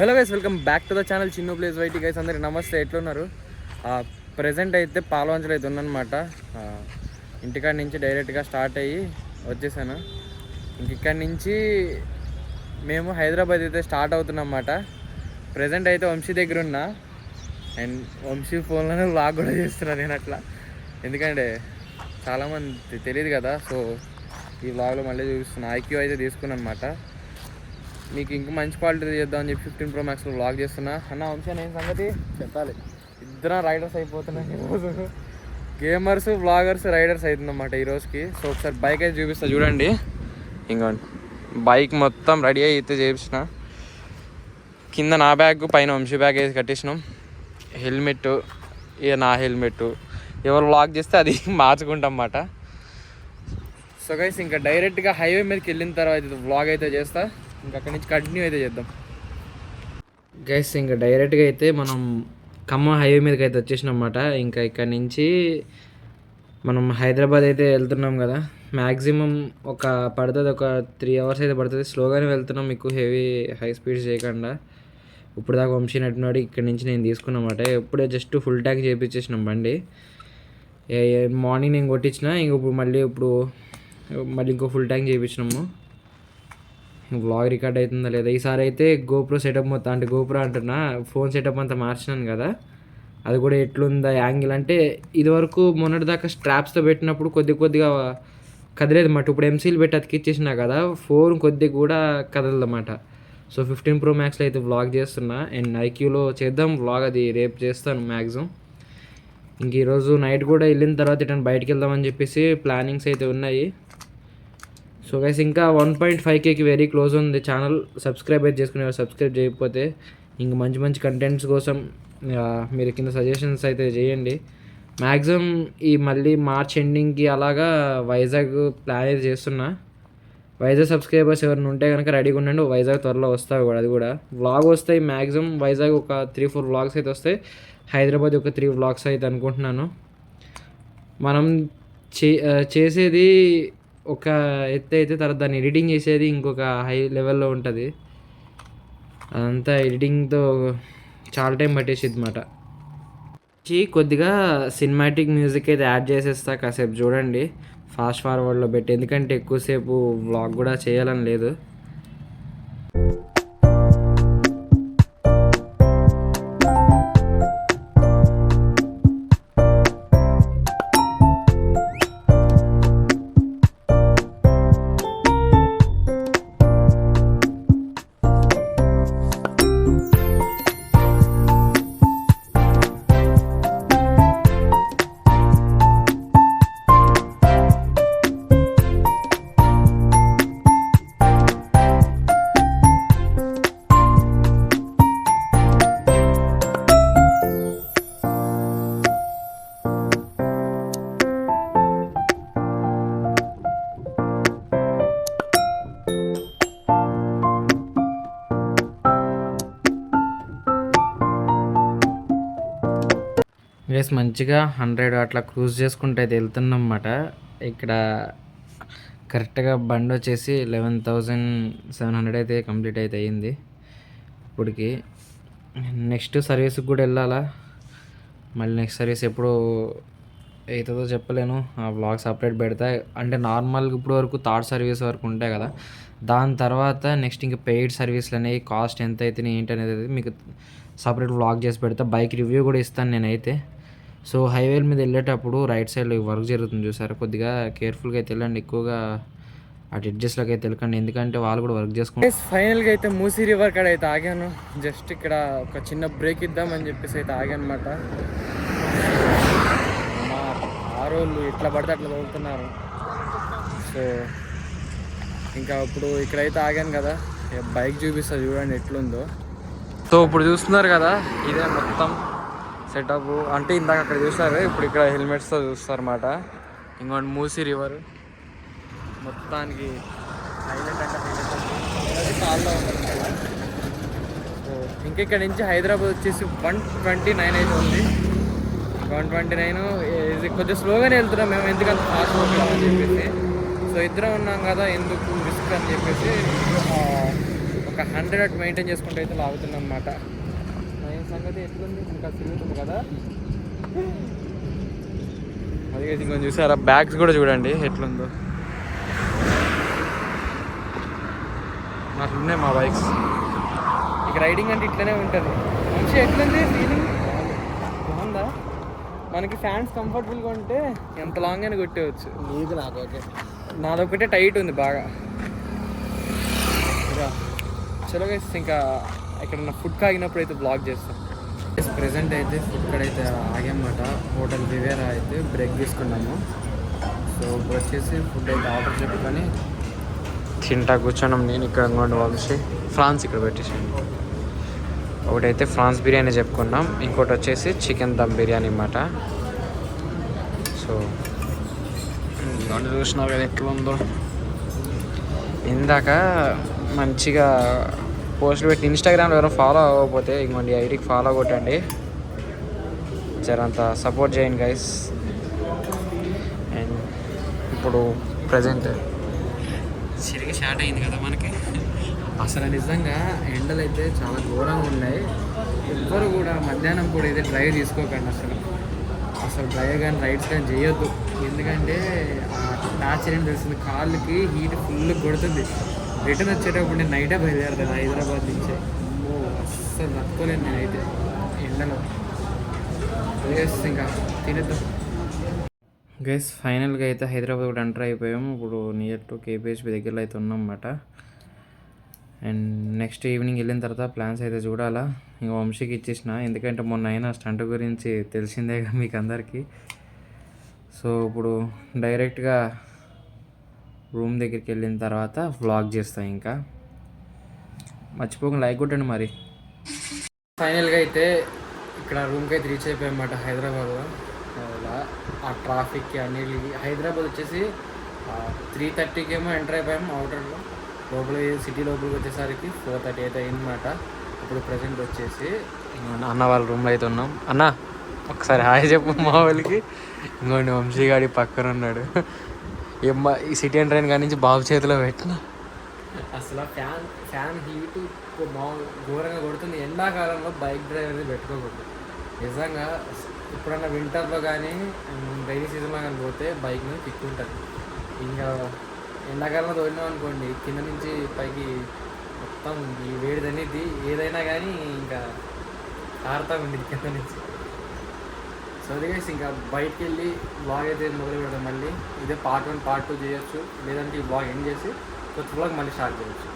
Hello guys, welcome back to the channel Chinnu plays YT. Guys అందరికి నమస్తే, ఎట్లున్నారు? Present అయితే పాలవంచలు అయితే ఉందన్నమాట. ఇంటికాడ నుంచి డైరెక్ట్గా స్టార్ట్ అయ్యి వచ్చేసాను. ఇక్కడి నుంచి మేము హైదరాబాద్ అయితే స్టార్ట్ అవుతున్నాం అన్నమాట. ప్రజెంట్ అయితే వంశీ దగ్గర ఉన్నా అండ్ వంశీ ఫోన్లోనే వ్లాగ్ కూడా చేస్తున్నాను నేను అట్లా, ఎందుకంటే చాలామంది తెలియదు కదా. సో ఈ వ్లాగ్లో మళ్ళీ చూపిస్తున్నా. ఐక్యూ అయితే తీసుకున్నాను అనమాట. మీకు ఇంకా మంచి క్వాలిటీ చేద్దామని చెప్పి 15 Pro Maxలో వ్లాగ్ చేస్తున్నా. అన్న వంశీ నేను సంగతి చెప్పాలి, ఇద్దరం రైడర్స్ అయిపోతున్నాం ఈరోజు. గేమర్స్, వ్లాగర్స్, రైడర్స్ అవుతుందన్నమాట ఈరోజుకి. సో ఒకసారి బైక్ అయితే చూపిస్తా చూడండి. ఇంకోండి బైక్ మొత్తం రెడీ అయితే చేపించిన. కింద నా బ్యాగ్, పైన వంశీ బ్యాగ్ వేసి కట్టేసినాం. హెల్మెట్ ఇక నా హెల్మెట్, ఎవరు వ్లాగ్ చేస్తే అది మార్చుకుంటాం అన్నమాట. సో గైస్ ఇంకా డైరెక్ట్గా హైవే మీదకి వెళ్ళిన తర్వాత వ్లాగ్ అయితే చేస్తా. ఇంకా అక్కడి నుంచి కంటిన్యూ అయితే చేద్దాం గైస్. ఇంకా డైరెక్ట్గా అయితే మనం ఖమ్మం హైవే మీదకి అయితే వచ్చేసినాం అన్నమాట. ఇంకా ఇక్కడి నుంచి మనం హైదరాబాద్ అయితే వెళ్తున్నాం కదా. మ్యాక్సిమం పడుతుంది, ఒక 3 hours అయితే పడుతుంది. స్లోగానే వెళ్తున్నాం, మీకు హై స్పీడ్స్ చేయకుండా. ఇప్పుడు దాకా వంశీ నడిపినాడు, ఇక్కడి నుంచి నేను తీసుకున్నమాట. ఎప్పుడే జస్ట్ ఫుల్ ట్యాంక్ చేయించేసినాం బండి. మార్నింగ్ నేను కొట్టించిన, ఇప్పుడు మళ్ళీ ఇంకో ఫుల్ ట్యాంక్ చేయించినాము. వ్లాగ్ రికార్డ్ అవుతుందా లేదా. ఈసారి అయితే గోప్రో సెటప్ మొత్తం, అంటే గోప్రో అంటున్నా, ఫోన్ సెటప్ అంతా మార్చినాను కదా. అది కూడా ఎట్లుందా యాంగిల్ అంటే, ఇదివరకు మొన్నటిదాకా స్ట్రాప్స్తో పెట్టినప్పుడు కొద్దిగా కదిలేదు అన్నమాట. ఇప్పుడు ఎంసీలు పెట్టి అతికిచ్చేసినా కదా, ఫోన్ కొద్దిగా కూడా కదలదన్నమాట. సో 15 Pro Maxలో అయితే వ్లాగ్ చేస్తున్నా. అండ్ ఐక్యూలో చేద్దాం వ్లాగ్, అది రేపు చేస్తాను మ్యాక్సిమం. ఇంక ఈరోజు నైట్ కూడా వెళ్ళిన తర్వాత ఇటు బయటికి వెళ్దామని చెప్పేసి ప్లానింగ్స్ అయితే ఉన్నాయి. సో గైస్ ఇంకా 1.5Kకి వెరీ క్లోజ్ ఉంది ఛానల్. సబ్స్క్రైబ్ అయితే చేసుకునేవారు, సబ్స్క్రైబ్ చేయకపోతే. ఇంక మంచి మంచి కంటెంట్స్ కోసం మీరు కింద సజెషన్స్ అయితే చేయండి. మ్యాక్సిమం ఈ మళ్ళీ మార్చ్ ఎండింగ్కి అలాగా వైజాగ్ ప్లాన్ అయితే చేస్తున్నా. వైజాగ్ సబ్స్క్రైబర్స్ ఎవరైనా ఉంటే కనుక రెడీగా ఉండండి, వైజాగ్ త్వరలో వస్తాయి కూడా. అది కూడా వ్లాగ్ వస్తాయి మ్యాక్సిమం. వైజాగ్ ఒక 3-4 వ్లాగ్స్ అయితే వస్తాయి. హైదరాబాద్ ఒక 3 వ్లాగ్స్ అయితే అనుకుంటున్నాను. మనం చేసేది ఒక ఎత్తు అయితే, తర్వాత దాన్ని ఎడిటింగ్ చేసేది ఇంకొక హై లెవెల్లో ఉంటుంది. అదంతా ఎడిటింగ్తో చాలా టైం పట్టేసిద్ది అన్నమాట. కొద్దిగా సినిమాటిక్ మ్యూజిక్ అయితే యాడ్ చేసేస్తా, కాసేపు చూడండి ఫాస్ట్ ఫార్వర్డ్లో పెట్టి, ఎందుకంటే ఎక్కువసేపు వ్లాగ్ కూడా చేయాలని లేదు. గైస్ మంచిగా 100 అట్లా క్రూజ్ చేసుకుంటూ అయితే వెళ్తున్నాం అన్నమాట. ఇక్కడ కరెక్ట్గా బండి వచ్చేసి 11,700 అయితే కంప్లీట్ అయితే అయ్యింది ఇప్పటికి. నెక్స్ట్ సర్వీస్కి కూడా వెళ్ళాలా. మళ్ళీ నెక్స్ట్ సర్వీస్ ఎప్పుడు అవుతుందో చెప్పలేను. ఆ వ్లాగ్ సపరేట్ పెడతా. అంటే నార్మల్గా ఇప్పుడు వరకు థర్డ్ సర్వీస్ వరకు ఉంటాయి కదా, దాని తర్వాత నెక్స్ట్ ఇంకా పెయిడ్ సర్వీస్లు అనేవి కాస్ట్ ఎంత అవుతున్నాయి ఏంటి అనేది మీకు సపరేట్ వ్లాగ్ చేసి పెడతా. బైక్ రివ్యూ కూడా ఇస్తాను నేనైతే. సో హైవేల మీద వెళ్ళేటప్పుడు రైట్ సైడ్లో వర్క్ జరుగుతుంది చూసారా, కొద్దిగా కేర్ఫుల్గా అయితే వెళ్ళండి. ఎక్కువగా అటు ఎడ్జెస్ట్లోకి అయితే వెళ్ళకండి, ఎందుకంటే వాళ్ళు కూడా వర్క్ చేసుకుంటారు. ఫైనల్గా అయితే మూసీ రివర్ కాడ అయితే ఆగాను. జస్ట్ ఇక్కడ ఒక చిన్న బ్రేక్ ఇద్దామని చెప్పేసి అయితే ఆగాను అనమాట. మా ఆరోళ్ళు ఇట్లా పడితే అట్లా తోలుతున్నారు. సో ఇంకా ఇప్పుడు ఇక్కడైతే ఆగాను కదా, బైక్ చూపిస్తా చూడండి ఎట్లుందో. సో ఇప్పుడు చూస్తున్నారు కదా, ఇదే మొత్తం సెటప్. అంటే ఇందాక అక్కడ చూస్తారు, ఇప్పుడు ఇక్కడ హెల్మెట్స్తో చూస్తారు అన్నమాట. ఇంకోటి మూసీ రివర్ మొత్తానికి హైలైట్ అంటే హైలైట్ కాల్లో ఉంటుంది కదా. సో ఇంకా ఇక్కడ నుంచి హైదరాబాద్ వచ్చేసి 129 అయితే ఉంది. 129 ఇది కొద్దిగా స్లోగానే వెళ్తున్నాం మేము, ఎందుకంత ఫాస్ట్ అని చెప్పేసి. సో ఇద్దరం ఉన్నాం కదా, ఎందుకు రిస్క్ అని చెప్పేసి ఒక ఒక 100 మెయింటైన్ చేసుకుంటూ అయితే లాగుతున్నాం అన్నమాట. ఏం సంగతి ఎట్లుంది ఇంకా తిరుగుతుంది కదా. అది ఇంకొంచెం చూసారా, బ్యాగ్స్ కూడా చూడండి ఎట్లుందో. అట్లున్నాయి మా బైక్స్. ఇక రైడింగ్ అంటే ఇట్లనే ఉంటుంది. మంచి ఎట్లుంది ఫీలింగ్ బాగుందా? మనకి ఫ్యాన్స్ కంఫర్టబుల్గా ఉంటే ఎంత లాంగ్ అయినా కొట్టేవచ్చు. నీకు నాకు ఓకే, నాదొకటే టైట్ ఉంది బాగా. చలో గైస్, ఇంకా ఇక్కడ ఫుడ్ కాగినప్పుడు అయితే బ్లాగ్ చేస్తాం. ప్రెసెంట్ అయితే ఫుడ్ కాడ అయితే ఆగామన్నమాట. హోటల్ వివేరా అయితే బ్రేక్ తీసుకున్నాము. సో ఇప్పుడు వచ్చేసి ఫుడ్ అయితే ఆర్డర్ చెప్పుకొని తింటా కూర్చున్నాం. నేను ఇక్కడ ఇంకోటి వంశీ ఫ్రాన్స్ ఇక్కడ పెట్టేసాను. ఒకటైతే ఫ్రాన్స్ బిర్యానీ చెప్పుకున్నాం, ఇంకోటి వచ్చేసి చికెన్ దమ్ బిర్యానీ అన్నమాట. సో చూసినావు కదా ఎట్లా ఉందో. ఇందాక మంచిగా పోస్టులు పెట్టి ఇన్స్టాగ్రామ్లో ఎవరైనా ఫాలో అవ్వకపోతే ఇంకోండి ఐడికి ఫాలో కొట్టండి, జరంతా సపోర్ట్ చేయండి గైస్. అండ్ ఇప్పుడు ప్రజెంట్ సిరిగి స్టార్ట్ అయింది కదా మనకి. అసలు నిజంగా ఎండలు అయితే చాలా ఘోరంగా ఉన్నాయి. ఎవ్వరు కూడా మధ్యాహ్నం కూడా అయితే డ్రైవ్ తీసుకోకండి. అసలు డ్రైవ్ కానీ రైడ్స్ కానీ చేయొద్దు. ఎందుకంటే న్యాచురల్ తెలిసింది, కాళ్ళకి హీట్ ఫుల్ కొడుతుంది. రిటర్న్ వచ్చేటప్పుడు నేను నైటే బయలుదేరుతాను హైదరాబాద్ నుంచే. అస్సలు తక్కువలేను నేనైతే ఎండలో. ఇంకా తినేద్దాం గైస్. ఫైనల్గా అయితే హైదరాబాద్ కూడా ఎంటర్ అయిపోయాము. ఇప్పుడు నియర్ టు కేపీహెచ్పీ దగ్గరలో అయితే ఉన్నాం అన్నమాట. అండ్ నెక్స్ట్ ఈవినింగ్ వెళ్ళిన తర్వాత ప్లాన్స్ అయితే చూడాలా. ఇంకా వంశీకి ఇచ్చేసిన, ఎందుకంటే మొన్న అయినా స్టంట్ గురించి తెలిసిందేగా మీకు అందరికీ. సో ఇప్పుడు డైరెక్ట్గా రూమ్ దగ్గరికి వెళ్ళిన తర్వాత వ్లాగ్ చేస్తాం. ఇంకా మర్చిపోకుండా లైక్ కొట్టండి మరి. ఫైనల్గా అయితే ఇక్కడ రూమ్కి అయితే రీచ్ అయిపోయామన్నమాట హైదరాబాద్లో. ఆ ట్రాఫిక్కి అన్నిటికి హైదరాబాద్ వచ్చేసి 3:30కి ఏమో ఎంటర్ అయిపోయాము అవుటర్లో. లోపల సిటీ లోపలికి వచ్చేసరికి 4:30 అయితే అయిందన్నమాట. ఇప్పుడు ప్రజెంట్ వచ్చేసి అన్న వాళ్ళ రూమ్లో అయితే ఉన్నాం. అన్న ఒకసారి హాయ్ చెప్పు మా వాళ్ళకి. ఇంకోండి వంశీ గాడి పక్కన ఉన్నాడు. ఏమ్మా ఈ సిటీ అండ్ ట్రైన్ కాడి నుంచి బాబు చేతిలో పెట్టిన. అసలు ఫ్యాన్ హీట్ ఘోరంగా కొడుతుంది. ఎండాకాలంలో బైక్ డ్రైవర్ది పెట్టుకోకూడదు నిజంగా. ఎప్పుడన్నా వింటర్లో కానీ రైనీ సీజన్లో కానీ పోతే బైక్ మీద తిక్కుంటుంది. ఇంకా ఎండాకాలంలో తోలినాం అనుకోండి, కింద నుంచి పైకి మొత్తం ఈ వేడిది అనేది ఏదైనా కానీ ఇంకా ఆరుతా ఉండేది కింద నుంచి. సో అది గైస్, ఇంకా బయటికి వెళ్ళి బ్లాగ్ అయితే మొదలు పెడదాం మళ్ళీ. ఇదే పార్ట్ 1 పార్ట్ 2 చేయొచ్చు, లేదంటే ఈ బ్లాగ్ ఎండ్ చేసి కొత్త బ్లాగ్ మళ్ళీ స్టార్ట్ చేయొచ్చు.